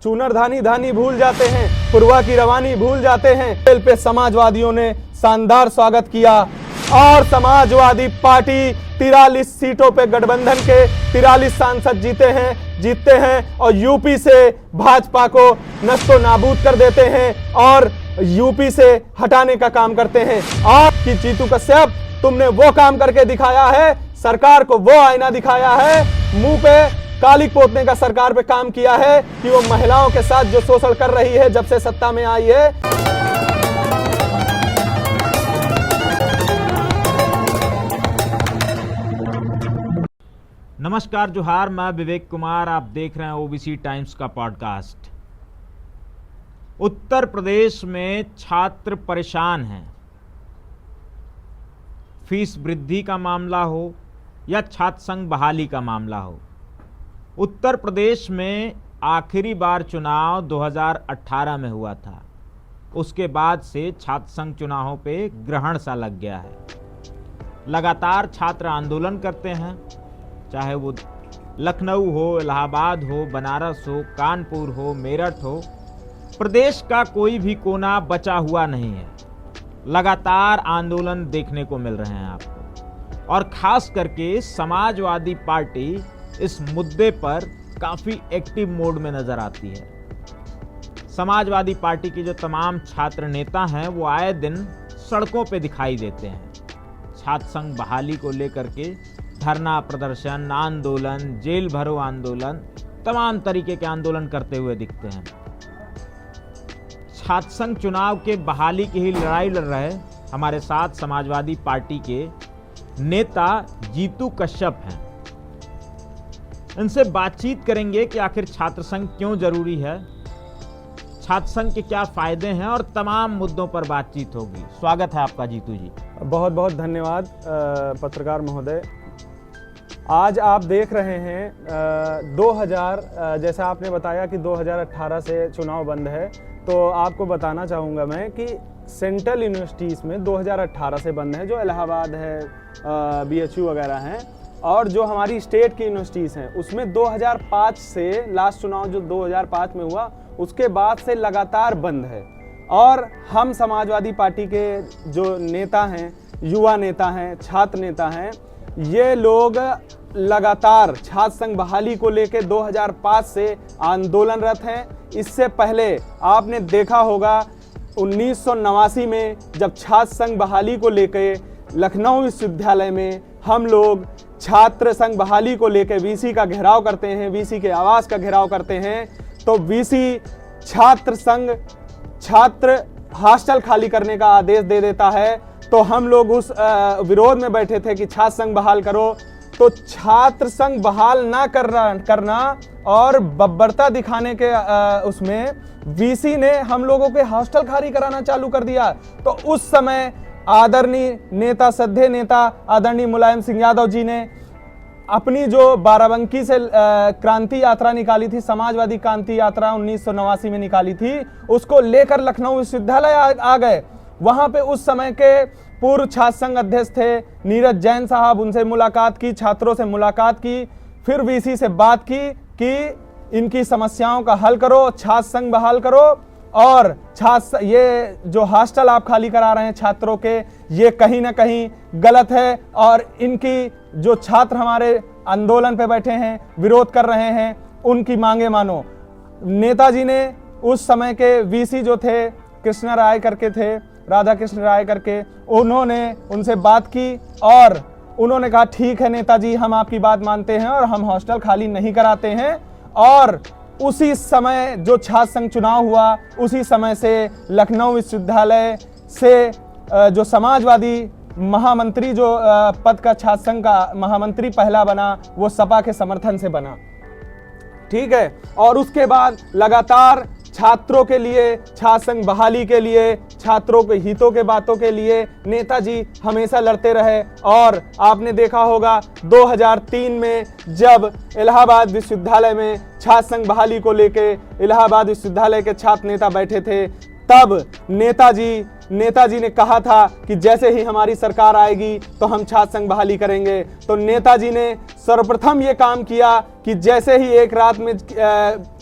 चूनर धानी धानी भूल जाते हैं, पुरवा की रवानी भूल जाते हैं। रेल पे समाजवादियों ने शानदार स्वागत किया और समाजवादी पार्टी 43 सीटों पे गठबंधन के 43 सांसद जीतते हैं और यूपी से भाजपा को नस्तो नाबूद कर देते हैं और यूपी से हटाने का काम करते हैं। आपकी जीतू कश्यप, तुमने वो काम करके दिखाया है, सरकार को वो आईना दिखाया है, मुंह पे काली पोतने का सरकार पे काम किया है कि वो महिलाओं के साथ जो शोषण कर रही है जब से सत्ता में आई है। नमस्कार जोहार, मैं विवेक कुमार, आप देख रहे हैं ओबीसी टाइम्स का पॉडकास्ट। उत्तर प्रदेश में छात्र परेशान हैं। फीस वृद्धि का मामला हो या छात्र संघ बहाली का मामला हो, उत्तर प्रदेश में आखिरी बार चुनाव 2018 में हुआ था। उसके बाद से छात्र संघ चुनावों पे ग्रहण सा लग गया है। लगातार छात्र आंदोलन करते हैं, चाहे वो लखनऊ हो, इलाहाबाद हो, बनारस हो, कानपुर हो, मेरठ हो, प्रदेश का कोई भी कोना बचा हुआ नहीं है। लगातार आंदोलन देखने को मिल रहे हैं आपको, और खास करके समाजवादी पार्टी इस मुद्दे पर काफ़ी एक्टिव मोड में नज़र आती है। समाजवादी पार्टी के जो तमाम छात्र नेता हैं वो आए दिन सड़कों पे दिखाई देते हैं। छात्र संघ बहाली को लेकर के धरना प्रदर्शन, आंदोलन, जेल भरो आंदोलन, तमाम तरीके के आंदोलन करते हुए दिखते हैं। छात्र संघ चुनाव के बहाली की ही लड़ाई लड़ रहे हमारे साथ समाजवादी पार्टी के नेता जीतू कश्यप हैं। इनसे बातचीत करेंगे कि आखिर छात्र संघ क्यों जरूरी है, छात्र संघ के क्या फायदे हैं, और तमाम मुद्दों पर बातचीत होगी। स्वागत है आपका जीतू जी। बहुत बहुत धन्यवाद पत्रकार महोदय। आज आप देख रहे हैं 2000, जैसा आपने बताया कि 2018 से चुनाव बंद है, तो आपको बताना चाहूँगा मैं कि सेंट्रल यूनिवर्सिटीज़ में 2018 से बंद है, जो इलाहाबाद है, BHU वगैरह हैं, और जो हमारी स्टेट की यूनिवर्सिटीज़ हैं उसमें 2005 से लास्ट चुनाव जो 2005 में हुआ उसके बाद से लगातार बंद है। और हम समाजवादी पार्टी के जो नेता हैं, युवा नेता हैं, छात्र नेता हैं, ये लोग लगातार छात्र संघ बहाली को लेकर 2005 से आंदोलनरत हैं। इससे पहले आपने देखा होगा 1989 में जब छात्र संघ बहाली को लेकर लखनऊ विश्वविद्यालय में हम लोग छात्र संघ बहाली को लेकर वीसी का घेराव करते हैं, वीसी के आवास का घेराव करते हैं, तो वीसी छात्र संघ छात्र हॉस्टल खाली करने का आदेश दे देता है। तो हम लोग उस विरोध में बैठे थे कि छात्र संघ बहाल करो, तो छात्र संघ बहाल ना करना और बब्बरता दिखाने के उसमें वीसी ने हम लोगों के हॉस्टल खाली कराना चालू कर दिया। तो उस समय आदरणीय नेता, श्रद्धेय नेता आदरणीय मुलायम सिंह यादव जी ने अपनी जो बाराबंकी से क्रांति यात्रा निकाली थी, समाजवादी क्रांति यात्रा 1989 में निकाली थी, उसको लेकर लखनऊ विश्वविद्यालय आ गए। वहां पे उस समय के पूर्व छात्र संघ अध्यक्ष थे नीरज जैन साहब, उनसे मुलाकात की, छात्रों से मुलाकात की, फिर वीसी से बात की कि इनकी समस्याओं का हल करो, छात्र संघ बहाल करो, और छात्र ये जो हॉस्टल आप खाली करा रहे हैं छात्रों के, ये कहीं ना कहीं गलत है, और इनकी जो छात्र हमारे आंदोलन पे बैठे हैं, विरोध कर रहे हैं, उनकी मांगे मानो। नेताजी ने उस समय के वीसी जो थे कृष्णा राय करके थे, राधा कृष्ण राय करके, उन्होंने उनसे बात की और उन्होंने कहा ठीक है नेताजी, हम आपकी बात मानते हैं और हम हॉस्टल खाली नहीं कराते हैं। और उसी समय जो छात्र संघ चुनाव हुआ, उसी समय से लखनऊ विश्वविद्यालय से जो समाजवादी महामंत्री, जो पद का छात्र संघ का महामंत्री पहला बना, वो सपा के समर्थन से बना, ठीक है। और उसके बाद लगातार छात्रों के लिए, छात्र संघ बहाली के लिए, छात्रों के हितों के बातों के लिए नेताजी हमेशा लड़ते रहे। और आपने देखा होगा 2003 में जब इलाहाबाद विश्वविद्यालय में छात्र संघ बहाली को लेकर इलाहाबाद विश्वविद्यालय के छात्र नेता बैठे थे, तब नेताजी नेताजी ने कहा था कि जैसे ही हमारी सरकार आएगी तो हम छात्र संघ बहाली करेंगे। तो नेताजी ने सर्वप्रथम ये काम किया कि जैसे ही एक रात में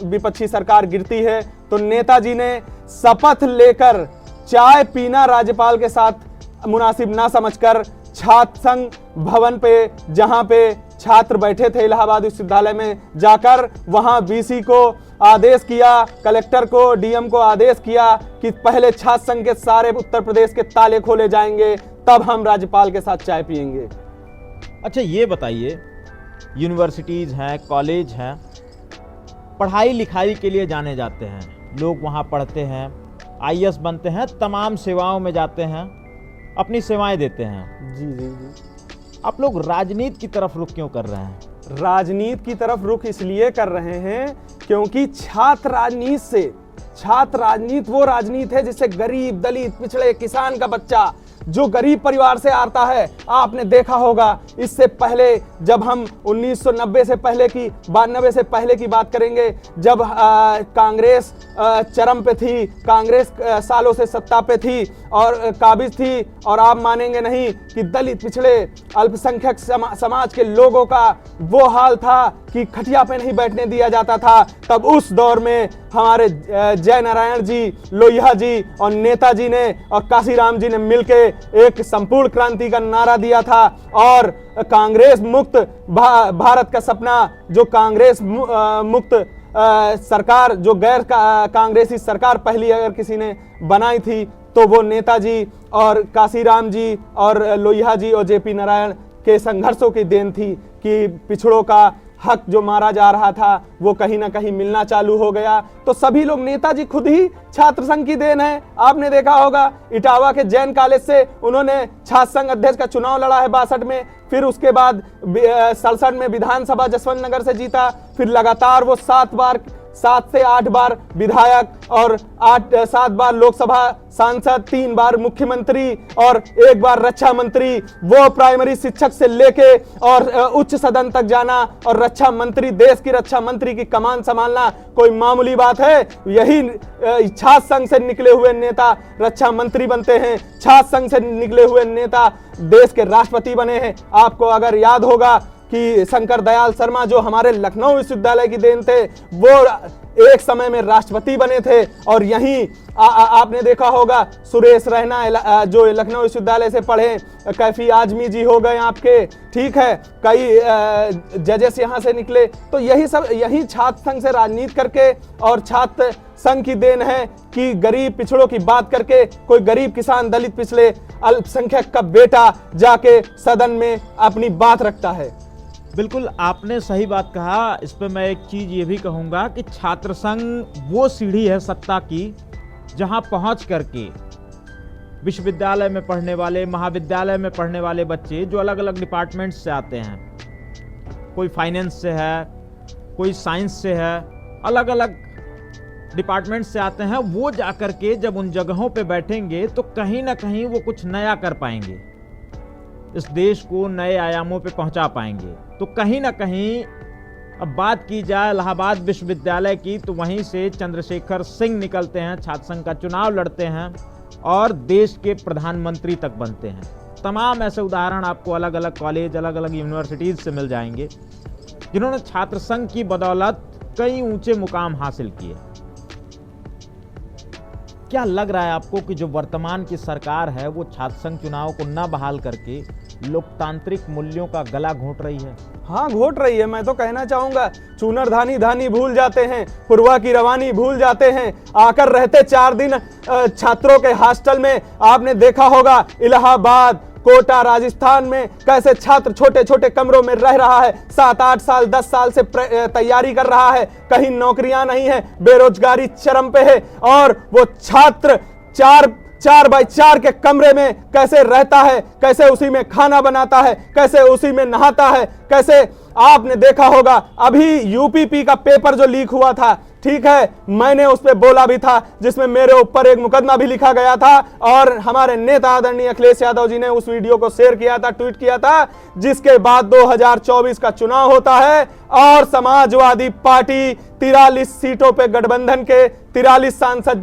विपक्षी सरकार गिरती है तो नेताजी ने शपथ लेकर चाय पीना राज्यपाल के साथ मुनासिब ना समझकर छात्र संघ भवन पे, जहां पे छात्र बैठे थे इलाहाबाद विश्वविद्यालय में, जाकर वहां वीसी को आदेश किया, कलेक्टर को, डीएम को आदेश किया कि पहले छात्र संघ के सारे उत्तर प्रदेश के ताले खोले जाएंगे, तब हम राज्यपाल के साथ चाय पिएंगे। अच्छा ये बताइए, यूनिवर्सिटीज़ हैं, कॉलेज हैं, पढ़ाई लिखाई के लिए जाने जाते हैं लोग, वहाँ पढ़ते हैं, आईएएस बनते हैं, तमाम सेवाओं में जाते हैं, अपनी सेवाएं देते हैं। जी जी जी। आप लोग राजनीति की तरफ रुख क्यों कर रहे हैं? राजनीति की तरफ रुख इसलिए कर रहे हैं क्योंकि छात्र राजनीति वो राजनीति है जिससे गरीब, दलित, पिछड़े, किसान का बच्चा जो गरीब परिवार से आता है, आपने देखा होगा इससे पहले जब हम 1990 से पहले की 92 से पहले की बात करेंगे, जब कांग्रेस चरम पे थी, कांग्रेस सालों से सत्ता पे थी और काबिज थी, और आप मानेंगे नहीं कि दलित, पिछड़े, अल्पसंख्यक समाज के लोगों का वो हाल था कि खटिया पे नहीं बैठने दिया जाता था। तब उस दौर में हमारे जय नारायण जी, लोहिया जी और नेताजी ने और काशीराम जी ने मिलके एक संपूर्ण क्रांति का नारा दिया था और कांग्रेस मुक्त भारत का सपना, जो कांग्रेस मुक्त सरकार, जो गैर कांग्रेसी सरकार पहली अगर किसी ने बनाई थी तो वो नेताजी और काशीराम जी और लोहिया जी और जेपी नारायण के संघर्षों की देन थी कि पिछड़ों का हक जो मारा जा रहा था वो कहीं ना कहीं मिलना चालू हो गया। तो सभी लोग, नेताजी खुद ही छात्र संघ की देन है। आपने देखा होगा इटावा के जैन कॉलेज से उन्होंने छात्र संघ अध्यक्ष का चुनाव लड़ा है 62 में, फिर उसके बाद 67 में विधानसभा जसवंत नगर से जीता, फिर लगातार वो 7 से 8 बार विधायक और 7 बार लोकसभा सांसद, 3 बार मुख्यमंत्री और 1 बार रक्षा मंत्री, वो प्राइमरी शिक्षक से लेके और उच्च सदन तक जाना और रक्षा मंत्री, देश की रक्षा मंत्री की कमान संभालना कोई मामूली बात है? यही छात्र संघ से निकले हुए नेता रक्षा मंत्री बनते हैं, छात्र संघ से निकले हुए नेता देश के राष्ट्रपति बने हैं। आपको अगर याद होगा कि शंकर दयाल शर्मा जो हमारे लखनऊ विश्वविद्यालय की देन थे, वो एक समय में राष्ट्रपति बने थे। और यहीं आपने देखा होगा सुरेश रैना जो लखनऊ विश्वविद्यालय से पढ़े, कैफी आजमी जी हो गए आपके, ठीक है, कई जजेस यहाँ से निकले। तो यही छात्र संघ से राजनीति करके और छात्र संघ की देन है कि गरीब पिछड़ों की बात करके कोई गरीब किसान, दलित, पिछड़े, अल्पसंख्यक का बेटा जाके सदन में अपनी बात रखता है। बिल्कुल आपने सही बात कहा। इस पे मैं एक चीज ये भी कहूंगा कि छात्र संघ वो सीढ़ी है सत्ता की जहां पहुंच करके विश्वविद्यालय में पढ़ने वाले, महाविद्यालय में पढ़ने वाले बच्चे जो अलग अलग डिपार्टमेंट से आते हैं, कोई फाइनेंस से है, कोई साइंस से है, अलग अलग डिपार्टमेंट से आते हैं, वो जाकर के जब उन जगहों पे बैठेंगे तो कहीं ना कहीं वो कुछ नया कर पाएंगे, इस देश को नए आयामों पे पहुंचा पाएंगे। तो कहीं ना कहीं अब बात की जाए इलाहाबाद विश्वविद्यालय की, तो वहीं से चंद्रशेखर सिंह निकलते हैं, छात्र संघ का चुनाव लड़ते हैं और देश के प्रधानमंत्री तक बनते हैं। तमाम ऐसे उदाहरण आपको अलग अलग कॉलेज, अलग अलग यूनिवर्सिटीज से मिल जाएंगे जिन्होंने छात्र संघ की बदौलत कई ऊंचे मुकाम हासिल किए। क्या लग रहा है आपको कि जो वर्तमान की सरकार है वो छात्र संघ चुनाव को न बहाल करके लोकतांत्रिक मूल्यों का गला घोंट रही है? हाँ, घोट रही है। मैं तो कहना चाहूंगा, चूनर धानी भूल जाते हैं, पुरवा की रवानी भूल जाते हैं। आकर रहते 4 दिन छात्रों के हॉस्टल में। आपने देखा होगा इलाहाबाद, कोटा, राजस्थान में कैसे छात्र छोटे छोटे कमरों में रह रहा है, 7-8 साल 10 साल से तैयारी कर रहा है, कहीं नौकरियां नहीं है, बेरोजगारी चरम पे है, और वो छात्र 4 बाई 4 के कमरे में कैसे रहता है, कैसे उसी में खाना बनाता है, कैसे उसी में नहाता है, कैसे आपने देखा होगा अभी यूपीपी का पेपर जो लीक हुआ था, ठीक है, मैंने उस पर बोला भी था, जिसमें मेरे ऊपर एक मुकदमा भी लिखा गया था, और हमारे नेता आदरणीय अखिलेश यादव जी ने उस वीडियो को शेयर किया था, ट्वीट किया था, जिसके बाद 2024 का चुनाव होता है और समाजवादी पार्टी 43 सीटों पे गठबंधन के 43 सांसद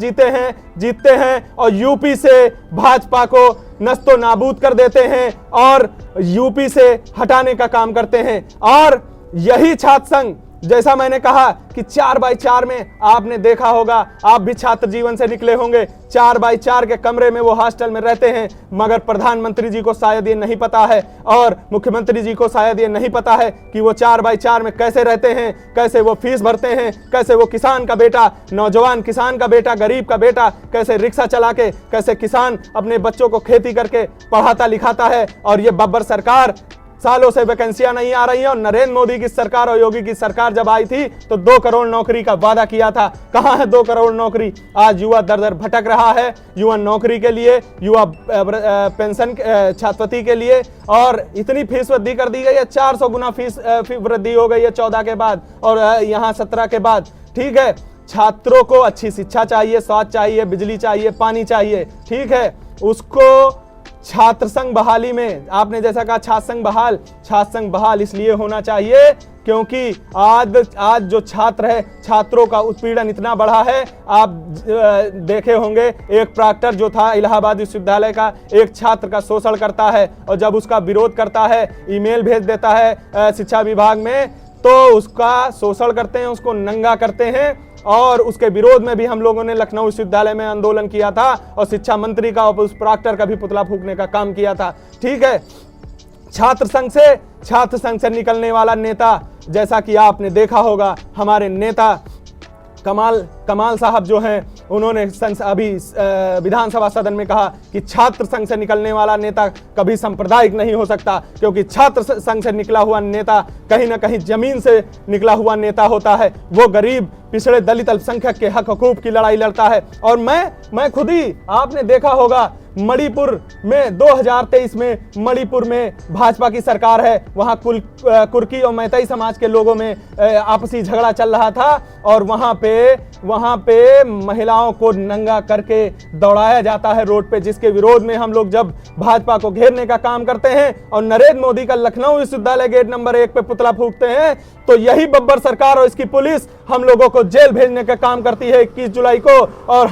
जीतते हैं और यूपी से भाजपा को नस्तो नाबूद कर देते हैं और यूपी से हटाने का काम करते हैं। और यही छात्र संघ, जैसा मैंने कहा कि 4x4 में आपने देखा होगा, आप भी छात्र जीवन से निकले होंगे, 4x4 के कमरे में वो हॉस्टल में रहते हैं, मगर प्रधानमंत्री जी को शायद ये नहीं पता है और मुख्यमंत्री जी को शायद ये नहीं पता है कि वो 4x4 में कैसे रहते हैं, कैसे वो फीस भरते हैं, कैसे वो किसान का बेटा, नौजवान किसान का बेटा, गरीब का बेटा, कैसे रिक्शा चला के, कैसे किसान अपने बच्चों को खेती करके पढ़ाता लिखाता है। और ये बब्बर सरकार, सालों से वैकेंसियां नहीं आ रही हैं, और नरेंद्र मोदी की सरकार और योगी की सरकार जब आई थी तो 2 करोड़ नौकरी का वादा किया था। कहां है 2 करोड़ नौकरी? आज युवा दर दर भटक रहा है, युवा नौकरी के लिए, युवा पेंशन छात्रवृत्ति के लिए, और इतनी फीस वृद्धि कर दी गई है, 400 गुना फीस वृद्धि हो गई है 14 के बाद और यहाँ 17 के बाद। ठीक है, छात्रों को अच्छी शिक्षा चाहिए, स्वास्थ्य चाहिए, बिजली चाहिए, पानी चाहिए, ठीक है, उसको छात्र संघ बहाली में आपने जैसा कहा छात्र संघ बहाल इसलिए होना चाहिए क्योंकि आज जो छात्र है, छात्रों का उत्पीड़न इतना बढ़ा है। आप देखे होंगे, एक प्रॉक्टर जो था इलाहाबाद विश्वविद्यालय का, एक छात्र का शोषण करता है और जब उसका विरोध करता है, ईमेल भेज देता है शिक्षा विभाग में, तो उसका शोषण करते हैं, उसको नंगा करते हैं। और उसके विरोध में भी हम लोगों ने लखनऊ विश्वविद्यालय में आंदोलन किया था और शिक्षा मंत्री का और उस प्रॉक्टर का भी पुतला फूंकने का काम किया था। ठीक है, छात्र संघ से निकलने वाला नेता, जैसा कि आपने देखा होगा, हमारे नेता कमाल साहब जो हैं, उन्होंने अभी विधानसभा सदन में कहा कि छात्र संघ से निकलने वाला नेता कभी सांप्रदायिक नहीं हो सकता, क्योंकि छात्र संघ से निकला हुआ नेता कहीं ना कहीं जमीन से निकला हुआ नेता होता है। वो गरीब, पिछड़े, दलित, अल्पसंख्यक के हक हकूक की लड़ाई लड़ता है। और मैं खुद ही, आपने देखा होगा, मणिपुर में 2023 में मणिपुर में भाजपा की सरकार है, वहां कुर्की और मैतेई समाज के लोगों में आपसी झगड़ा चल रहा था और वहां पे महिलाओं को नंगा करके दौड़ाया जाता है रोड पे, जिसके विरोध में हम लोग जब भाजपा को घेरने का काम करते हैं और नरेंद्र मोदी का लखनऊ विश्वविद्यालय गेट नंबर 1 पे पुतला फूंकते हैं, तो यही बब्बर सरकार और इसकी पुलिस हम लोगों को जेल भेजने का काम करती है 21 जुलाई को। और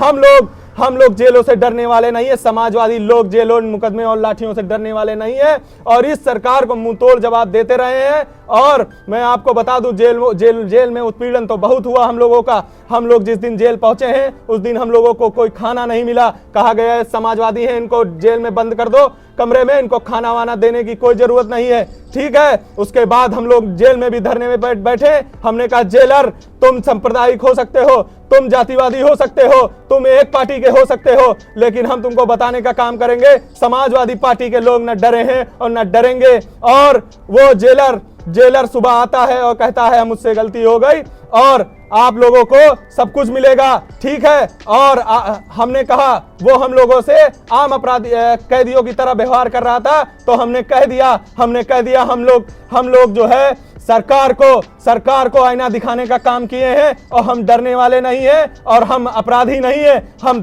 हम लोग जेलों से डरने वाले नहीं है, समाजवादी लोग जेलों, मुकदमे और लाठियों से डरने वाले नहीं है और इस सरकार को मुंह तोड़ जवाब देते रहे हैं। और मैं आपको बता दूं, जेल में उत्पीड़न तो बहुत हुआ हम लोगों का। हम लोग जिस दिन जेल पहुंचे हैं उस दिन हम लोगों को कोई खाना नहीं मिला, कहा गया है समाजवादी हैं, इनको जेल में बंद कर दो कमरे में, इनको खाना वाना देने की कोई जरूरत नहीं है। ठीक है, उसके बाद हम लोग जेल में भी धरने में बैठे, हमने कहा जेलर, तुम सांप्रदायिक हो सकते हो, तुम जातिवादी हो सकते हो, तुम एक पार्टी के हो सकते हो, लेकिन हम तुमको बताने का काम करेंगे, समाजवादी पार्टी के लोग न डरे हैं और न डरेंगे। और वो जेलर सुबह आता है और कहता है मुझसे गलती हो गई और आप लोगों को सब कुछ मिलेगा। ठीक है, और हमने कहा वो हम लोगों से आम अपराधी कैदियों की तरह व्यवहार कर रहा था, तो हमने कह दिया हम लोग जो है सरकार को आईना दिखाने का काम किए हैं और हम डरने वाले नहीं हैं और हम अपराधी नहीं हैं। हम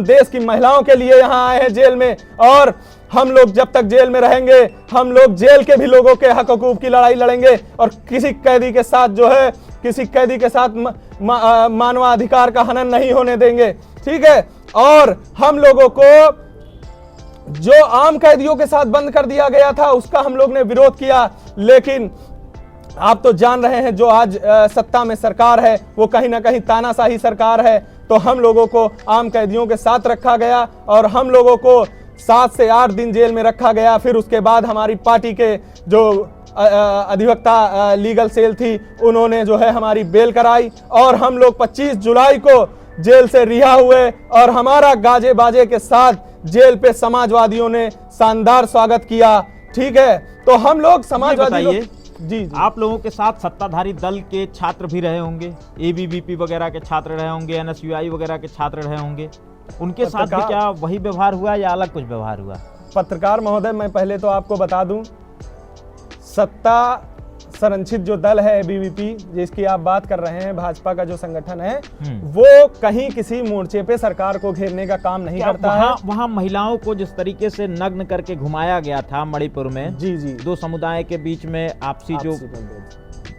देश की महिलाओं के लिए यहाँ आए हैं जेल में, और हम लोग जब तक जेल में रहेंगे हम लोग जेल के भी लोगों के हक हकूक की लड़ाई लड़ेंगे और किसी कैदी के साथ मानवाधिकार का हनन नहीं होने देंगे। ठीक है, और हम लोगों को जो आम कैदियों के साथ बंद कर दिया गया था उसका हम लोग ने विरोध किया, लेकिन आप तो जान रहे हैं जो आज सत्ता में सरकार है वो कहीं ना कहीं तानाशाही सरकार है। तो हम लोगों को आम कैदियों के साथ रखा गया और हम लोगों को 7 से 8 दिन जेल में रखा गया। फिर उसके बाद हमारी पार्टी के जो अधिवक्ता लीगल सेल थी उन्होंने जो है हमारी बेल कराई और हम लोग 25 जुलाई को जेल से रिहा हुए और हमारा गाजे बाजे के साथ जेल पे समाजवादियों ने शानदार स्वागत किया। ठीक है, तो हम लोग समाजवादी जी, आप लोगों के साथ सत्ताधारी दल के छात्र भी रहे होंगे, एबीवीपी वगैरह के छात्र रहे होंगे, एनएसयूआई वगैरह के छात्र रहे होंगे, उनके साथ भी क्या वही व्यवहार हुआ या अलग कुछ व्यवहार हुआ? पत्रकार महोदय, मैं पहले तो आपको बता दूं, संरक्षित जो दल है एबीवीपी जिसकी आप बात कर रहे हैं, भाजपा का जो संगठन है, वो कहीं किसी मोर्चे पे सरकार को घेरने का काम नहीं करता है। वहाँ महिलाओं को जिस तरीके से नग्न करके घुमाया गया था मणिपुर में, जी जी, दो समुदाय के बीच में आपसी जो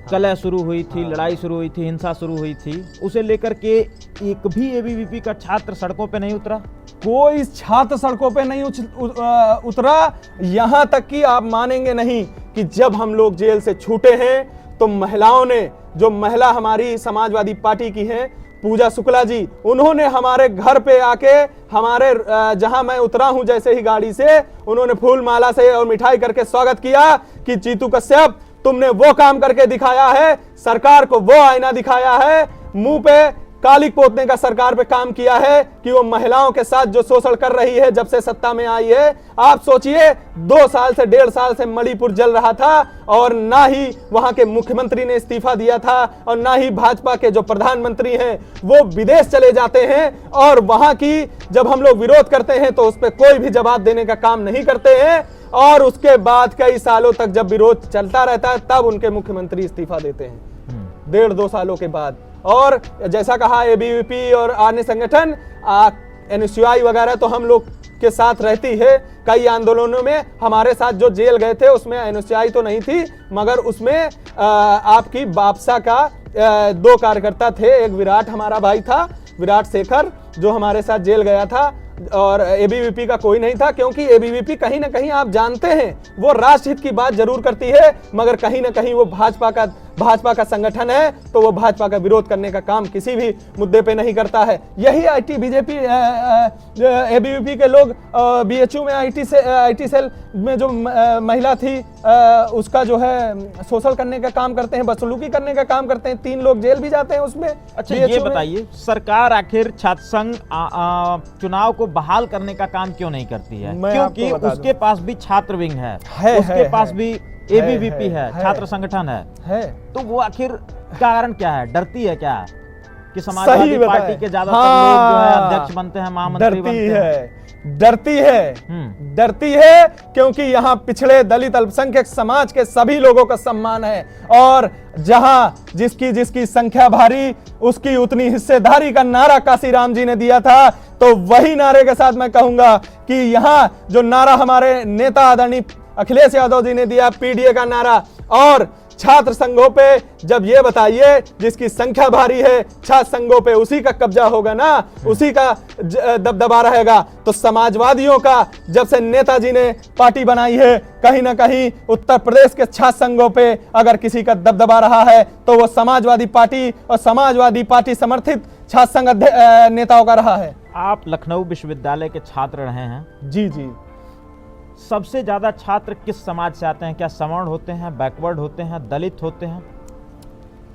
कलह शुरू हुई थी, लड़ाई शुरू हुई थी, हिंसा शुरू हुई थी, उसे लेकर के एक भी एबीवीपी का छात्र सड़कों पे नहीं उतरा। कोई छात्र सड़कों पे नहीं उतरा। यहां तक कि आप मानेंगे नहीं कि जब हम लोग जेल से छूटे हैं तो महिलाओं ने, जो महिला हमारी समाजवादी पार्टी की हैं, पूजा शुक्ला जी, उन्होंने हमारे घर पे आके हमारे जहां मैं उतरा हूं जैसे ही गाड़ी से, उन्होंने फूल माला से और मिठाई करके स्वागत किया कि जीतू कश्यप तुमने वो काम करके दिखाया है, सरकार को वो आईना दिखाया है, मुंह पे कालिक पोतने का सरकार पे काम किया है कि वो महिलाओं के साथ जो शोषण कर रही है जब से सत्ता में आई है। आप सोचिए 2 साल से 1.5 साल से मणिपुर जल रहा था और ना ही वहां के मुख्यमंत्री ने इस्तीफा दिया था और ना ही भाजपा के जो प्रधानमंत्री हैं वो विदेश चले जाते हैं और वहां की जब हम लोग विरोध करते हैं तो उस पर कोई भी जवाब देने का काम नहीं करते हैं और उसके बाद कई सालों तक जब विरोध चलता रहता है तब उनके मुख्यमंत्री इस्तीफा देते हैं 1.5-2 सालों के बाद। और जैसा कहा एबीवीपी और अन्य संगठन एनएसयूआई वगैरह तो हम लोग के साथ रहती है। कई आंदोलनों में हमारे साथ जो जेल गए थे उसमें एनएसयूआई तो नहीं थी, मगर उसमें आपकी बापसा का 2 कार्यकर्ता थे। एक विराट हमारा भाई था, विराट शेखर, जो हमारे साथ जेल गया था, और एबीवीपी का कोई नहीं था, क्योंकि एबीवीपी कहीं ना कहीं आप जानते हैं वो राष्ट्रहित की बात जरूर करती है, मगर कहीं ना कहीं वो भाजपा का संगठन है, तो वो भाजपा का विरोध करने का काम किसी भी मुद्दे पे नहीं करता है। यही आईटी बीजेपी एबीवीपी के लोग बीएचयू में आईटी सेल में जो महिला थी उसका जो है शोषण करने का काम करते हैं, बदसलूकी करने का काम करते हैं। 3 लोग जेल भी जाते हैं उसमें। अच्छा, ये बताइए सरकार आखिर छात्र संघ चुनाव को बहाल करने का काम क्यों नहीं करती है? क्योंकि उसके पास भी छात्र विंग है, उसके पास भी एबीवीपी है, छात्र संगठन है। तो वो आखिर कारण क्या है? डरती है क्या कि समाजवादी पार्टी के ज्यादातर लोग जो है अध्यक्ष बनते हैं, महामंत्री बनते हैं? डरती है क्योंकि यहाँ पिछड़े दलित अल्पसंख्यक समाज के सभी लोगों का सम्मान है और जहां जिसकी संख्या भारी उसकी उतनी हिस्सेदारी का नारा काशीराम जी ने दिया था। तो वही नारे के साथ मैं कहूंगा कि यहाँ जो नारा हमारे नेता आदरणीय अखिलेश यादव जी ने दिया, पीडीए का नारा, और छात्र संघों पे जब ये बताइए जिसकी संख्या भारी है छात्र संघों पे उसी का कब्जा होगा ना, उसी का दबदबा रहेगा। तो समाजवादियों का जब से नेताजी ने पार्टी बनाई है, कहीं ना कहीं उत्तर प्रदेश के छात्र संघों पे अगर किसी का दबदबा रहा है तो वो समाजवादी पार्टी और समाजवादी पार्टी समर्थित छात्र संघ नेताओं का रहा है। आप लखनऊ विश्वविद्यालय के छात्र रहे हैं। जी जी। सबसे ज्यादा छात्र किस समाज से आते हैं? क्या सवर्ण होते हैं, बैकवर्ड होते हैं, दलित होते हैं?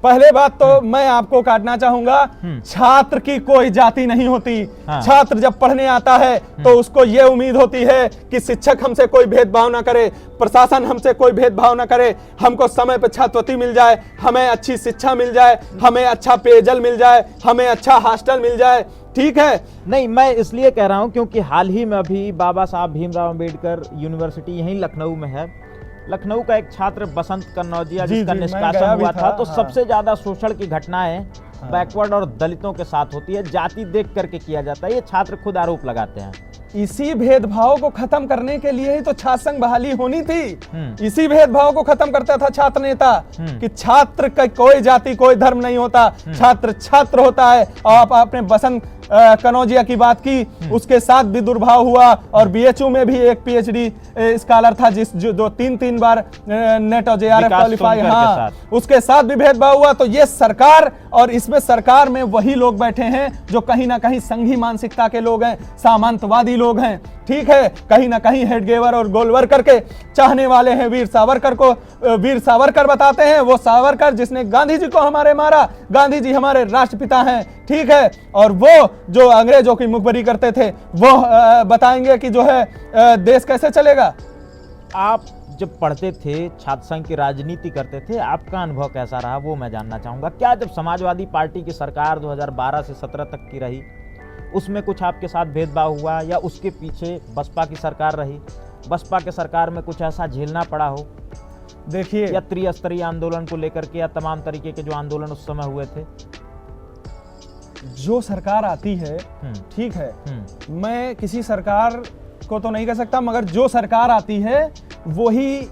पहले बात तो मैं आपको काटना चाहूंगा, छात्र की कोई जाति नहीं होती। छात्र जब पढ़ने आता है तो उसको ये उम्मीद होती है कि शिक्षक हमसे कोई भेदभाव ना करे, प्रशासन हमसे कोई भेदभाव ना करे, हमको समय पर छात्रवृत्ति मिल जाए, हमें अच्छी शिक्षा मिल जाए, हमें अच्छा पेयजल मिल जाए, हमें अच्छा हॉस्टल मिल जाए। ठीक है, नहीं मैं इसलिए कह रहा हूं क्योंकि हाल ही में अभी बाबा साहब भीमराव अंबेडकर यूनिवर्सिटी यहीं लखनऊ में है। लखनऊ का एक छात्र बसंत कन्नौजिया जिसका निष्कासन हुआ था, तो सबसे ज्यादा शोषण की घटनाएं बैकवर्ड और दलितों के साथ होती है, जाति देख करके किया जाता है। ये छात्र खुद आरोप लगाते हैं। इसी भेदभाव को खत्म करने के लिए ही तो छात्र संघ बहाली होनी थी। इसी भेदभाव को खत्म करता था छात्र नेता कि छात्र का कोई जाति कोई धर्म नहीं होता, छात्र छात्र होता है। और आपने बसंत कन्नौजिया की बात की, उसके साथ भी दुर्भाव हुआ। और बीएचयू में भी एक पीएचडी स्कॉलर था जो 3 बार नेट और जेआरएफ क्वालिफाई, हाँ, उसके साथ भी भेदभाव हुआ। तो ये सरकार, और इसमें सरकार में वही लोग बैठे हैं जो कहीं ना कहीं संघी मानसिकता के लोग हैं, सामंतवादी लोग हैं। ठीक है, कहीं ना कहीं हेडगेवर और गोलवरकर के चाहने वाले हैं। वीर सावरकर को वीर सावरकर बताते हैं, वो सावरकर जिसने गांधी जी को हमारे मारा, गांधी जी हमारे राष्ट्रपिता हैं। ठीक है, और वो जो अंग्रेजों की मुखबरी करते थे वो बताएंगे कि जो है देश कैसे चलेगा। आप जब पढ़ते थे, छात्र संघ की राजनीति करते थे, आपका अनुभव कैसा रहा वो मैं जानना चाहूंगा। क्या जब समाजवादी पार्टी की सरकार 2012 से 17 तक की रही उसमें कुछ आपके साथ भेदभाव हुआ, या उसके पीछे बसपा की सरकार रही, बसपा के सरकार में कुछ ऐसा झेलना पड़ा हो? देखिए, या त्रिस्तरीय आंदोलन को लेकर के, या तमाम तरीके के जो आंदोलन उस समय हुए थे? जो सरकार आती है, ठीक है, मैं किसी सरकार को तो नहीं कह सकता, मगर जो सरकार आती है वही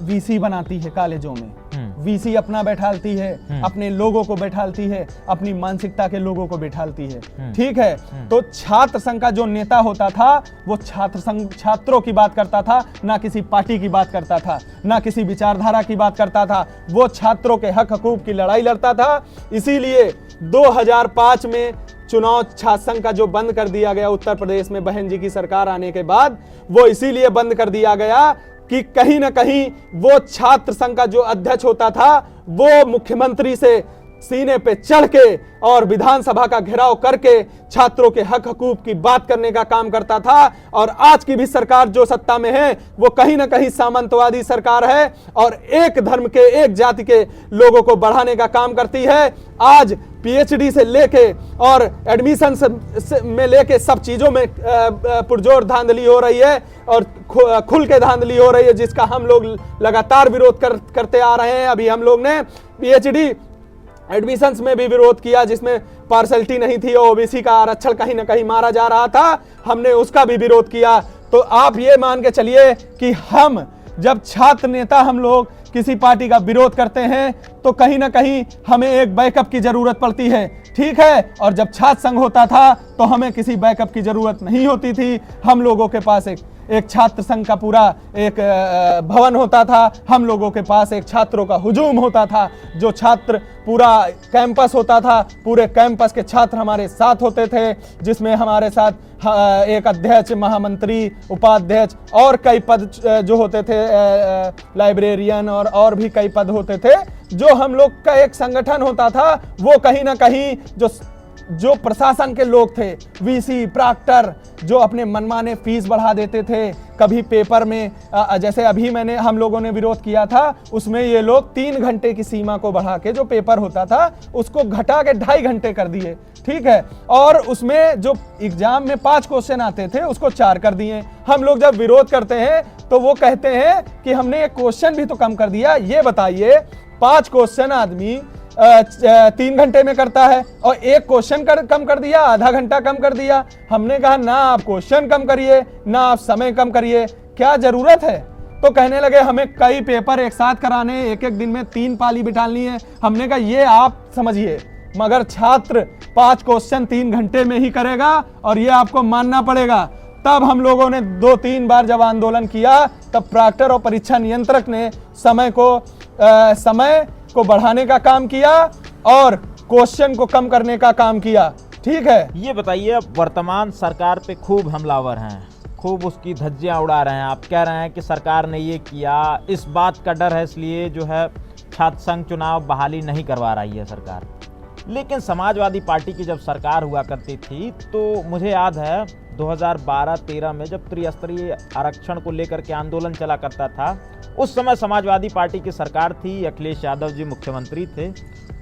वीसी बनाती है कॉलेजों में। वीसी अपना बैठालती है, अपने लोगों को बैठालती है, अपनी मानसिकता के लोगों को बैठालती है, ठीक है। तो छात्र संघ का जो नेता होता था वो छात्र संघ, छात्रों की बात करता था, ना किसी पार्टी की बात करता था, ना किसी विचारधारा की बात करता था, वो छात्रों के हक हकूक की लड़ाई लड़ता था। इसीलिए 2005 में चुनाव छात्र संघ का जो बंद कर दिया गया उत्तर प्रदेश में बहन जी की सरकार आने के बाद, वो इसीलिए बंद कर दिया गया कि कहीं ना कहीं वो छात्र संघ का जो अध्यक्ष होता था वो मुख्यमंत्री से सीने पे चढ़ के और विधानसभा का घेराव करके छात्रों के हक हकूक की बात करने का काम करता था। और आज की भी सरकार जो सत्ता में है वो कहीं ना कहीं सामंतवादी सरकार है और एक धर्म के, एक जाति के लोगों को बढ़ाने का काम करती है। आज पीएचडी से लेके और एडमिशन में लेके सब चीजों में पुरजोर धांधली हो रही है और खुल के धांधली हो रही है, जिसका हम लोग लगातार विरोध करते आ रहे हैं। अभी हम लोग ने पीएचडी एडमिशंस में भी विरोध किया, जिसमें पार्शलिटी नहीं थी, ओबीसी का आरक्षण कहीं ना कहीं मारा जा रहा था, हमने उसका भी विरोध किया। तो आप ये मान के चलिए कि हम जब छात्र नेता हम लोग किसी पार्टी का विरोध करते हैं तो कहीं ना कहीं हमें एक बैकअप की जरूरत पड़ती है, ठीक है। और जब छात्र संघ होता था तो हमें किसी बैकअप की जरूरत नहीं होती थी। हम लोगों के पास एक छात्र संघ का पूरा एक भवन होता था, हम लोगों के पास एक छात्रों का हुजूम होता था, जो छात्र पूरा कैंपस होता था, पूरे कैंपस के छात्र हमारे साथ होते थे, जिसमें हमारे साथ एक अध्यक्ष, महामंत्री, उपाध्यक्ष और कई पद जो होते थे, लाइब्रेरियन और भी कई पद होते थे। जो हम लोग का एक संगठन होता था वो कहीं ना कहीं जो प्रशासन के लोग थे, वीसी, प्रॉक्टर, जो अपने मनमाने फीस बढ़ा देते थे। कभी पेपर में जैसे अभी हम लोगों ने विरोध किया था, उसमें ये लोग 3 घंटे की सीमा को बढ़ा के जो पेपर होता था उसको घटा के 2.5 घंटे कर दिए, ठीक है। और उसमें जो एग्जाम में 5 क्वेश्चन आते थे उसको 4 कर दिए। हम लोग जब विरोध करते हैं तो वो कहते हैं कि हमने एक क्वेश्चन भी तो कम कर दिया। ये बताइए, 5 क्वेश्चन आदमी 3 घंटे में करता है और एक क्वेश्चन कम कर दिया, आधा घंटा कम कर दिया। हमने कहा ना आप क्वेश्चन कम करिए, ना आप समय कम करिए, क्या जरूरत है। तो कहने लगे हमें कई पेपर एक साथ कराने, एक एक दिन में 3 पाली बिठानी है। हमने कहा ये आप समझिए, मगर छात्र 5 क्वेश्चन 3 घंटे में ही करेगा और ये आपको मानना पड़ेगा। तब हम लोगों ने 2-3 बार जब आंदोलन किया, तब प्रॉक्टर और परीक्षा नियंत्रक ने समय को बढ़ाने का काम किया और क्वेश्चन को कम करने का काम किया, ठीक है। ये बताइए, अब वर्तमान सरकार पे खूब हमलावर हैं, खूब उसकी धज्जियां उड़ा रहे हैं। आप कह रहे हैं कि सरकार ने ये किया, इस बात का डर है इसलिए जो है छात्र संघ चुनाव बहाली नहीं करवा रही है सरकार। लेकिन समाजवादी पार्टी की जब सरकार हुआ करती थी तो मुझे याद है 2012-13 में जब त्रिस्तरीय आरक्षण को लेकर के आंदोलन चला करता था, उस समय समाजवादी पार्टी की सरकार थी, अखिलेश यादव जी मुख्यमंत्री थे।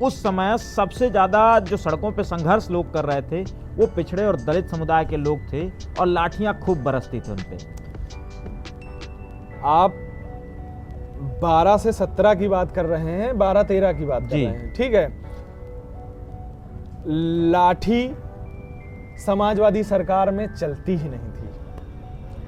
उस समय सबसे ज़्यादा जो सड़कों पे संघर्ष लोग कर रहे थे वो पिछड़े और दलित समुदाय के लोग थे और लाठियां खूब बरसती थी उन पे। आप 12 से 17 की बात कर रहे हैं, 12-13 की बात कर रहे हैं, ठीक है। लाठी समाजवादी सरकार में चलती ही नहीं थी।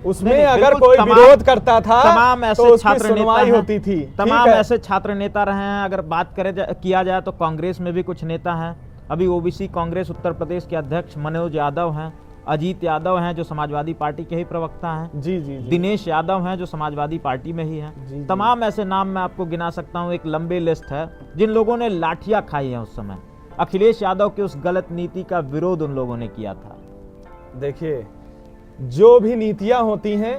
उसमें अगर कोई विरोध करता था तमाम ऐसे तो छात्र सुनवाई होती थी, तमाम ऐसे छात्र नेता रहे हैं। अगर बात किया जाए तो कांग्रेस में भी कुछ नेता हैं। अभी ओबीसी कांग्रेस उत्तर प्रदेश के अध्यक्ष मनोज यादव हैं, अजीत यादव हैं जो समाजवादी पार्टी के ही प्रवक्ता हैं, जी। दिनेश यादव हैं जो समाजवादी पार्टी में ही हैं। तमाम ऐसे नाम मैं आपको गिना सकता हूँ, एक लंबी लिस्ट है जिन लोगों ने लाठियां खाई हैं उस समय। अखिलेश यादव की उस गलत नीति का विरोध उन लोगों ने किया था। देखिए, जो भी नीतियां होती हैं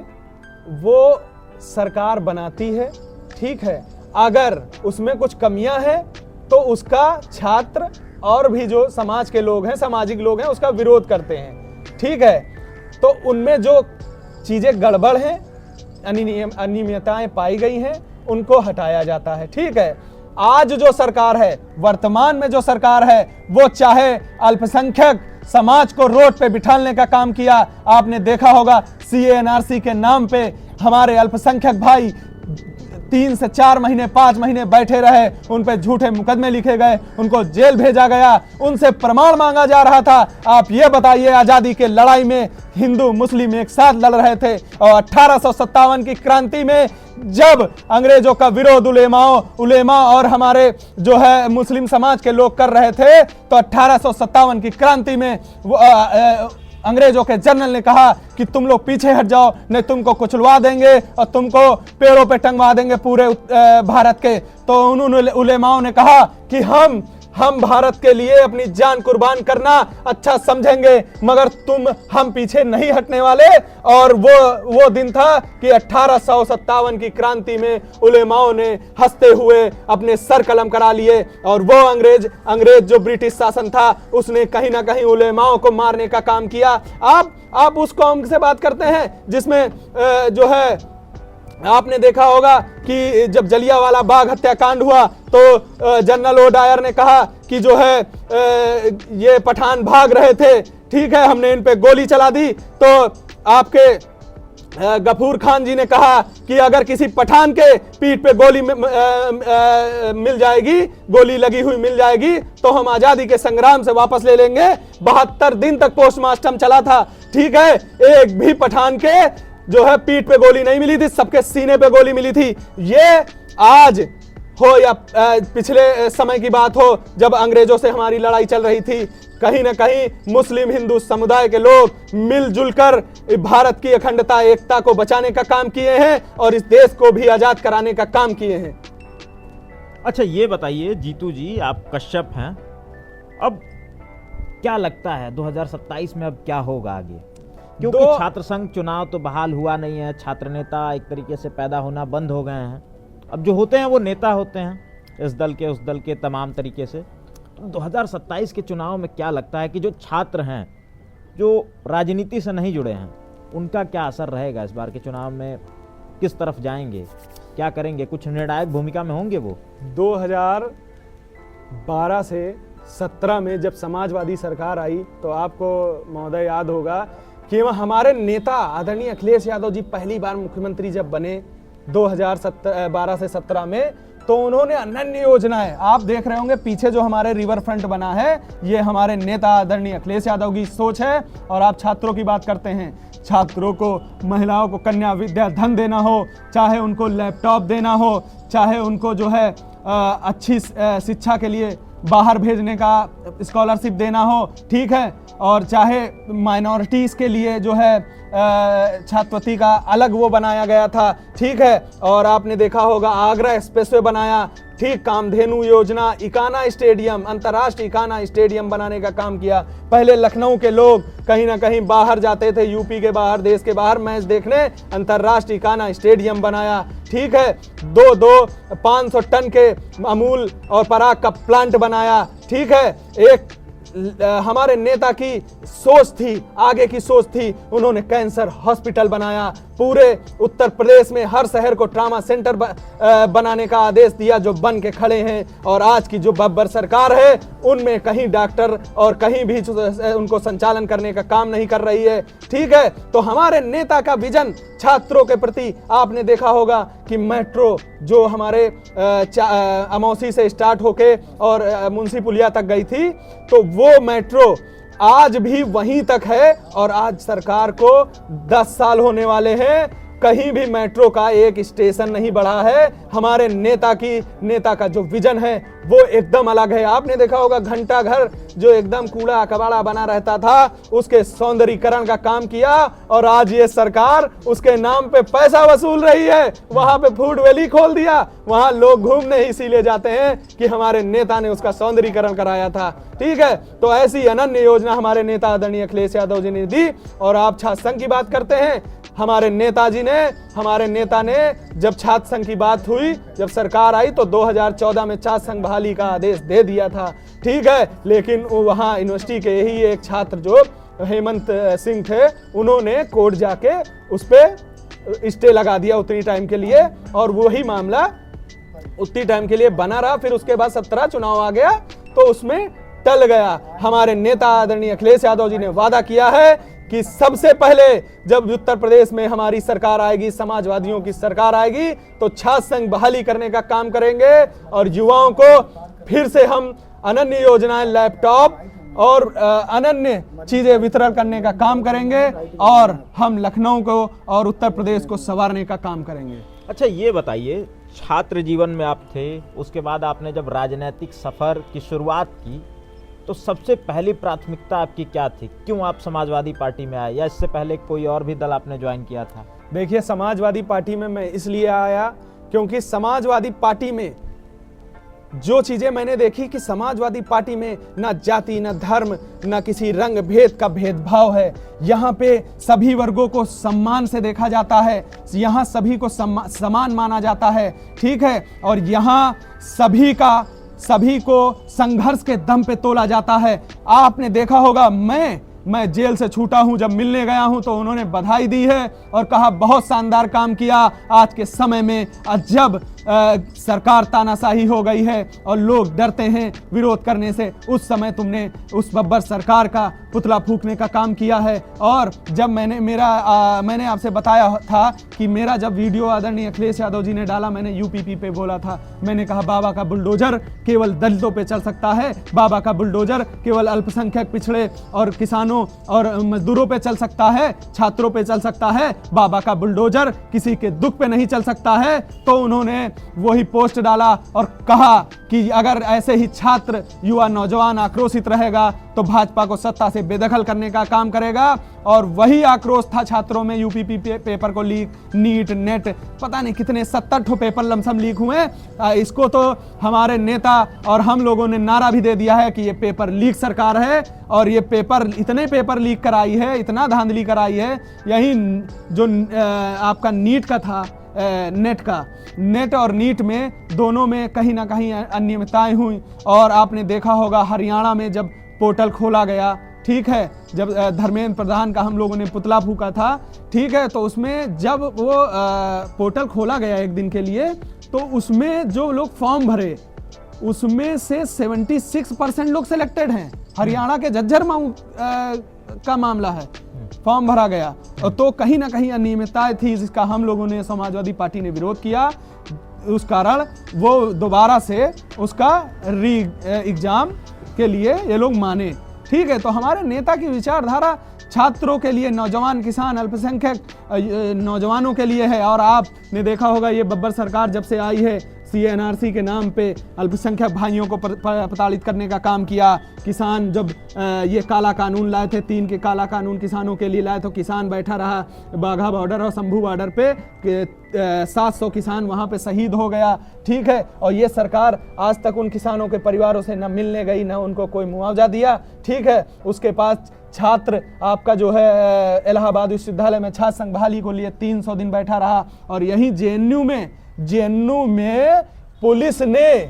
वो सरकार बनाती है, ठीक है। अगर उसमें कुछ कमियां हैं तो उसका छात्र और भी जो समाज के लोग हैं, सामाजिक लोग हैं, उसका विरोध करते हैं, ठीक है। तो उनमें जो चीजें गड़बड़ हैं, अनियमितताएं पाई गई हैं, उनको हटाया जाता है, ठीक है। आज जो सरकार है, वर्तमान में जो सरकार है, वो चाहे अल्पसंख्यक समाज को रोड पे बिठाने का काम किया। आपने देखा होगा CA NRC के नाम पे हमारे अल्पसंख्यक भाई 3 से 4 महीने 5 महीने बैठे रहे, उन पे झूठे मुकदमे लिखे गए, उनको जेल भेजा गया, उनसे प्रमाण मांगा जा रहा था। आप ये बताइए, आजादी के लड़ाई में हिंदू मुस्लिम एक साथ लड़ रहे थे, और 1857 की क्रांति में जब अंग्रेजों का विरोध उलेमा और हमारे जो है मुस्लिम समाज के लोग कर रहे थे, तो 1857 की क्रांति में अंग्रेजों के जनरल ने कहा कि तुम लोग पीछे हट जाओ, नहीं तुमको कुचलवा देंगे और तुमको पेड़ों पे टंगवा देंगे पूरे भारत के। तो उन्होंने उलेमाओं ने कहा कि हम भारत के लिए अपनी जान कुर्बान करना अच्छा समझेंगे, मगर हम पीछे नहीं हटने वाले। और वो दिन था कि 1857 की क्रांति में उलेमाओं ने हंसते हुए अपने सर कलम करा लिए, और वो अंग्रेज जो ब्रिटिश शासन था उसने कहीं ना कहीं उलेमाओं को मारने का काम किया। आप उस कौम से बात करते हैं जिसमें जो है आपने देखा होगा कि जब जलियांवाला बाग हत्याकांड हुआ तो जनरल ओडायर ने कहा कि जो है ये पठान भाग रहे थे, ठीक है, हमने इन पे गोली चला दी। तो आपके गफूर खान जी ने कहा कि अगर किसी पठान के पीठ पे गोली मिल जाएगी, गोली लगी हुई मिल जाएगी, तो हम आजादी के संग्राम से वापस ले लेंगे। 72 दिन तक पोस्टमार्टम चला था, ठीक है, एक भी पठान के जो है पीठ पे गोली नहीं मिली थी, सबके सीने पे गोली मिली थी। ये आज हो या पिछले समय की बात हो, जब अंग्रेजों से हमारी लड़ाई चल रही थी, कहीं ना कहीं मुस्लिम हिंदू समुदाय के लोग मिलजुल कर भारत की अखंडता एकता को बचाने का काम किए हैं और इस देश को भी आजाद कराने का काम किए हैं। अच्छा, ये बताइए जीतू जी, आप कश्यप हैं, अब क्या लगता है 2027 में अब क्या होगा आगे? क्योंकि छात्र संघ चुनाव तो बहाल हुआ नहीं है, छात्र नेता एक तरीके से पैदा होना बंद हो गए हैं, अब जो होते हैं वो नेता होते हैं, इस दल के उस दल के तमाम तरीके से। 2027 के चुनाव में क्या लगता है कि जो छात्र हैं, जो राजनीति से नहीं जुड़े हैं, उनका क्या असर रहेगा इस बार के चुनाव में? किस तरफ जाएंगे, क्या करेंगे, कुछ निर्णायक भूमिका में होंगे वो? 2012 से 17 में जब समाजवादी सरकार आई तो आपको महोदय याद होगा कि वह हमारे नेता आदरणीय अखिलेश यादव जी पहली बार मुख्यमंत्री जब बने 2012 से 17 में, तो उन्होंने अनन्य योजनाएं, आप देख रहे होंगे पीछे जो हमारे रिवर फ्रंट बना है, ये हमारे नेता आदरणीय अखिलेश यादव की सोच है। और आप छात्रों की बात करते हैं, छात्रों को, महिलाओं को कन्या विद्या धन देना हो, चाहे उनको लैपटॉप देना हो, चाहे उनको जो है अच्छी शिक्षा के लिए बाहर भेजने का स्कॉलरशिप देना हो, ठीक है, और चाहे माइनॉरिटीज़ के लिए जो है छात्रवृत्ति का अलग वो बनाया गया था, ठीक है। और आपने देखा होगा आगरा एक्सप्रेसवे बनाया, ठीक, कामधेनु योजना, इकाना स्टेडियम, अंतर्राष्ट्रीय इकाना स्टेडियम बनाने का काम किया। पहले लखनऊ के लोग कहीं ना कहीं बाहर जाते थे, यूपी के बाहर, देश के बाहर मैच देखने, अंतर्राष्ट्रीय इकाना स्टेडियम बनाया, ठीक है। 500 टन के अमूल और पराग का प्लांट बनाया, ठीक है। एक हमारे नेता की सोच थी, आगे की सोच थी, उन्होंने कैंसर हॉस्पिटल बनाया, पूरे उत्तर प्रदेश में हर शहर को ट्रामा सेंटर बनाने का आदेश दिया, जो बन के खड़े हैं। और आज की जो बब्बर सरकार है, उनमें कहीं डॉक्टर और कहीं भी उनको संचालन करने का काम नहीं कर रही है, ठीक है। तो हमारे नेता का विजन छात्रों के प्रति, आपने देखा होगा कि मेट्रो जो हमारे अमौसी से स्टार्ट होके और मुंशी पुलिया तक गई थी, तो वो मेट्रो आज भी वहीं तक है। और आज सरकार को 10 साल होने वाले हैं, कहीं भी मेट्रो का एक स्टेशन नहीं बढ़ा है। हमारे नेता का जो विजन है वो एकदम अलग है। आपने देखा होगा घंटा घर जो एकदम कूड़ा कबाड़ा बना रहता था, उसके सौंदर्यीकरण का काम किया, और आज ये सरकार उसके नाम पे पैसा वसूल रही है। वहां पे फूड वैली खोल दिया, वहां लोग घूमने इसीलिए जाते हैं कि हमारे नेता ने उसका सौंदर्यीकरण कराया था, ठीक है। तो ऐसी अनन्य योजना हमारे नेता आदरणीय अखिलेश यादव जी ने दी। और आप छात्र संघ की बात करते हैं, हमारे नेता ने जब छात्र संघ की बात हुई, जब सरकार आई, तो 2014 में छात्र संघ बहाली का आदेश दे दिया था, ठीक है। लेकिन वहां यूनिवर्सिटी के ही एक छात्र जो हेमंत सिंह थे, उन्होंने कोर्ट जाके उस पे स्टे लगा दिया उतनी टाइम के लिए, और वही मामला उतनी टाइम के लिए बना रहा। फिर उसके बाद 17 चुनाव आ गया तो उसमें टल गया। हमारे नेता आदरणीय अखिलेश यादव जी ने वादा किया है कि सबसे पहले जब उत्तर प्रदेश में हमारी सरकार आएगी, समाजवादियों की सरकार आएगी, तो छात्र संघ बहाली करने का काम करेंगे और युवाओं को फिर से हम अनन्य योजनाएं, लैपटॉप और अनन्य चीजें वितरण करने का काम करेंगे और हम लखनऊ को और उत्तर प्रदेश को संवारने का काम करेंगे। अच्छा, ये बताइए, छात्र जीवन में आप थे, उसके बाद आपने जब राजनीतिक सफर की शुरुआत की तो सबसे पहली प्राथमिकता आपकी क्या थी? क्यों आप समाजवादी पार्टी में आए, या इससे पहले कोई और भी दल आपने ज्वाइन किया था? देखिए, समाजवादी पार्टी में मैं इसलिए आया क्योंकि समाजवादी पार्टी में जो चीजें मैंने देखी कि समाजवादी पार्टी में ना जाति, ना धर्म, ना किसी रंग भेद का भेदभाव है। यहाँ पे सभी वर्गों को सम्मान से देखा जाता है, यहाँ सभी को समान माना जाता है, ठीक है। और यहाँ सभी को संघर्ष के दम पे तोला जाता है। आपने देखा होगा, मैं जेल से छूटा हूं, जब मिलने गया हूं तो उन्होंने बधाई दी है और कहा बहुत शानदार काम किया। आज के समय में जब सरकार तानाशाही हो गई है और लोग डरते हैं विरोध करने से, उस समय तुमने उस बब्बर सरकार का पुतला फूंकने का काम किया है। और जब मैंने आपसे बताया था कि मेरा जब वीडियो आदरणीय अखिलेश यादव जी ने डाला, मैंने यूपीपी पे बोला था, मैंने कहा बाबा का बुलडोजर केवल दलितों पे चल सकता है, बाबा का बुलडोजर केवल अल्पसंख्यक, पिछड़े और किसानों और मजदूरों पे चल सकता है, छात्रों पे चल सकता है, बाबा का बुलडोजर किसी के दुख पे नहीं चल सकता है। तो उन्होंने वही पोस्ट डाला और कहा कि अगर ऐसे ही छात्र, युवा, नौजवान आक्रोशित रहेगा तो भाजपा को सत्ता से बेदखल करने का काम करेगा। और वही आक्रोश था छात्रों में। यूपीपी पेपर को लीक, नीट, नेट, पता नहीं कितने 70 पेपर लमसम लीक हुए। इसको तो हमारे नेता और हम लोगों ने नारा भी दे दिया है कि ये पेपर लीक सरकार है और ये इतने पेपर लीक कराई है, इतना धांधली कराई है। यही जो आपका नीट का था, नेट और नीट में दोनों में कहीं ना कहीं अनियमितताएं हुई। और आपने देखा होगा हरियाणा में जब पोर्टल खोला गया, ठीक है, जब धर्मेंद्र प्रधान का हम लोगों ने पुतला फूका था, ठीक है, तो उसमें जब वो पोर्टल खोला गया एक दिन के लिए, तो उसमें जो लोग फॉर्म भरे उसमें से 76% लोग सिलेक्टेड हैं। हरियाणा के झज्जर का मामला है, फॉर्म भरा गया। और तो कहीं ना कहीं अनियमितताएं थी, जिसका हम लोगों ने, समाजवादी पार्टी ने विरोध किया। उस कारण वो दोबारा से उसका एग्जाम के लिए ये लोग माने, ठीक है। तो हमारे नेता की विचारधारा छात्रों के लिए, नौजवान, किसान, अल्पसंख्यक नौजवानों के लिए है। और आपने देखा होगा ये बब्बर सरकार जब से आई है, CNRC के नाम पे अल्पसंख्यक भाइयों को प्रताड़ित करने का काम किया। किसान जब ये काला कानून लाए थे, 3 के काला कानून किसानों के लिए लाए, तो किसान बैठा रहा बाघा बॉर्डर और शंभू बॉर्डर पे, 700 किसान वहाँ पे शहीद हो गया, ठीक है। और ये सरकार आज तक उन किसानों के परिवारों से न मिलने गई, न उनको कोई मुआवजा दिया, ठीक है। उसके पास छात्र आपका जो है इलाहाबाद विश्वविद्यालय में छात्र संघ बहाली को लिए 300 दिन बैठा रहा। और यही JNU में पुलिस ने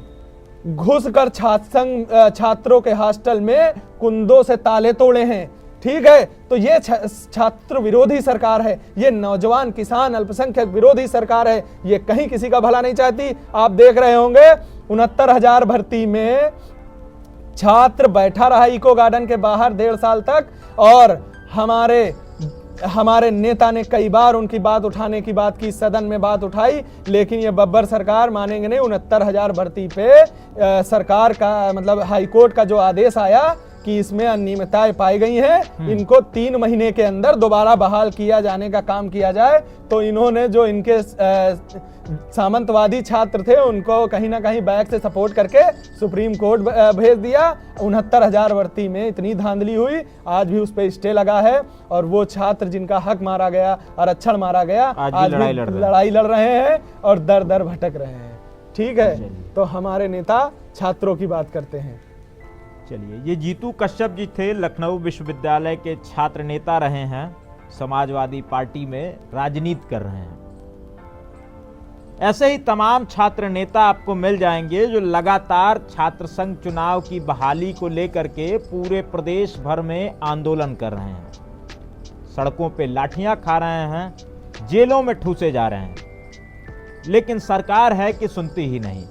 घुसकर छात्रों के हॉस्टल में कुंदों से ताले तोड़े हैं, ठीक है। तो ये छात्र विरोधी सरकार है, ये नौजवान, किसान, अल्पसंख्यक विरोधी सरकार है। ये कहीं किसी का भला नहीं चाहती। आप देख रहे होंगे 69,000 भर्ती में छात्र बैठा रहा इको गार्डन के बाहर 1.5 साल तक। और हमारे नेता ने कई बार उनकी बात उठाने की बात की, सदन में बात उठाई, लेकिन ये बब्बर सरकार मानेंगे नहीं। 69,000 भर्ती पे सरकार का मतलब हाईकोर्ट का जो आदेश आया कि इसमें अनियमितताएं पाई गई हैं, इनको 3 महीने के अंदर दोबारा बहाल किया जाने का काम किया जाए। तो इन्होंने जो इनके सामंतवादी छात्र थे उनको कहीं ना कहीं बैक से सपोर्ट करके सुप्रीम कोर्ट भेज दिया। 69,000 भर्ती में इतनी धांधली हुई, आज भी उस पर स्टे लगा है। और वो छात्र जिनका हक मारा गया, आरक्षण मारा गया, आज भी लड़ाई लड़ रहे हैं और दर दर भटक रहे हैं, ठीक है। तो हमारे नेता छात्रों की बात करते हैं। चलिए, ये जीतू कश्यप जी थे, लखनऊ विश्वविद्यालय के छात्र नेता रहे हैं, समाजवादी पार्टी में राजनीति कर रहे हैं। ऐसे ही तमाम छात्र नेता आपको मिल जाएंगे जो लगातार छात्र संघ चुनाव की बहाली को लेकर के पूरे प्रदेश भर में आंदोलन कर रहे हैं, सड़कों पे लाठियां खा रहे हैं, जेलों में ठूसे जा रहे हैं, लेकिन सरकार है कि सुनती ही नहीं।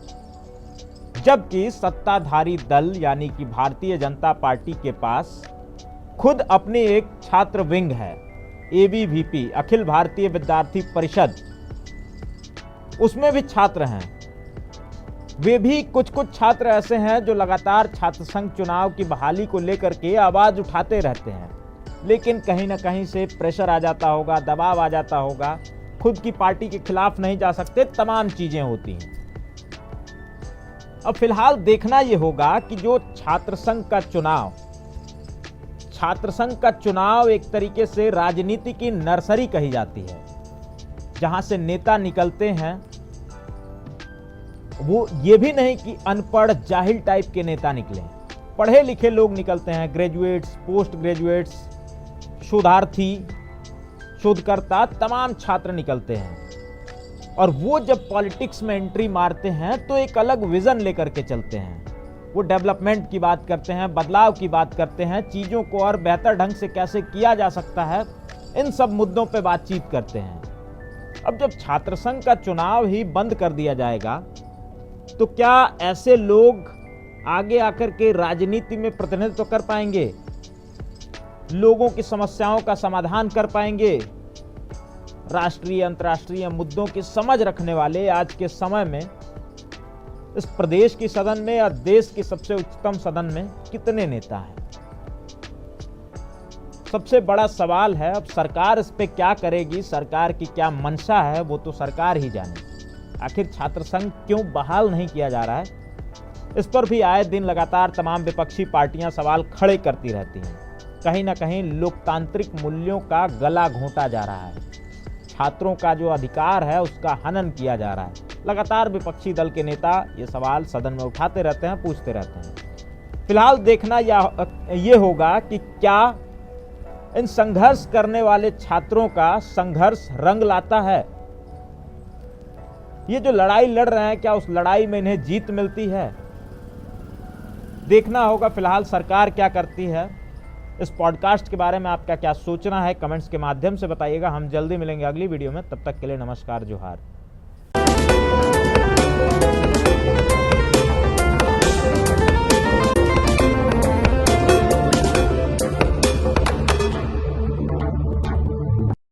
जबकि सत्ताधारी दल यानी कि भारतीय जनता पार्टी के पास खुद अपनी एक छात्र विंग है, ABVP, अखिल भारतीय विद्यार्थी परिषद, उसमें भी छात्र हैं। वे भी कुछ छात्र ऐसे हैं जो लगातार छात्र संघ चुनाव की बहाली को लेकर के आवाज उठाते रहते हैं, लेकिन कहीं ना कहीं से प्रेशर आ जाता होगा, दबाव आ जाता होगा, खुद की पार्टी के खिलाफ नहीं जा सकते, तमाम चीजें होती हैं। अब फिलहाल देखना यह होगा कि जो छात्र संघ का चुनाव एक तरीके से राजनीति की नर्सरी कही जाती है, जहां से नेता निकलते हैं वो ये भी नहीं कि अनपढ़ जाहिल टाइप के नेता निकले, पढ़े लिखे लोग निकलते हैं, ग्रेजुएट्स, पोस्ट ग्रेजुएट्स, शोधार्थी, शोधकर्ता, तमाम छात्र निकलते हैं। और वो जब पॉलिटिक्स में एंट्री मारते हैं तो एक अलग विजन लेकर के चलते हैं। वो डेवलपमेंट की बात करते हैं, बदलाव की बात करते हैं, चीजों को और बेहतर ढंग से कैसे किया जा सकता है, इन सब मुद्दों पे बातचीत करते हैं। अब जब छात्र संघ का चुनाव ही बंद कर दिया जाएगा तो क्या ऐसे लोग आगे आकर के राजनीति में प्रतिनिधित्व कर पाएंगे, लोगों की समस्याओं का समाधान कर पाएंगे? राष्ट्रीय अंतर्राष्ट्रीय मुद्दों की समझ रखने वाले आज के समय में इस प्रदेश की सदन में या देश की सबसे उच्चतम सदन में कितने नेता हैं? सबसे बड़ा सवाल है अब सरकार इस पे क्या करेगी, सरकार की क्या मंशा है, वो तो सरकार ही जाने। आखिर छात्र संघ क्यों बहाल नहीं किया जा रहा है, इस पर भी आए दिन लगातार तमाम विपक्षी पार्टियां सवाल खड़े करती रहती हैं। कहीं ना कहीं लोकतांत्रिक मूल्यों का गला घोंटा जा रहा है, छात्रों का जो अधिकार है उसका हनन किया जा रहा है। लगातार विपक्षी दल के नेता ये सवाल सदन में उठाते रहते हैं, पूछते रहते हैं। फिलहाल देखना ये होगा कि क्या इन संघर्ष करने वाले छात्रों का संघर्ष रंग लाता है। ये जो लड़ाई लड़ रहे हैं, क्या उस लड़ाई में इन्हें जीत मिलती है? देखना होगा फिलहाल सरकार क्या करती है। इस पॉडकास्ट के बारे में आपका क्या सोचना है, कमेंट्स के माध्यम से बताइएगा। हम जल्दी मिलेंगे अगली वीडियो में, तब तक के लिए नमस्कार, जोहार।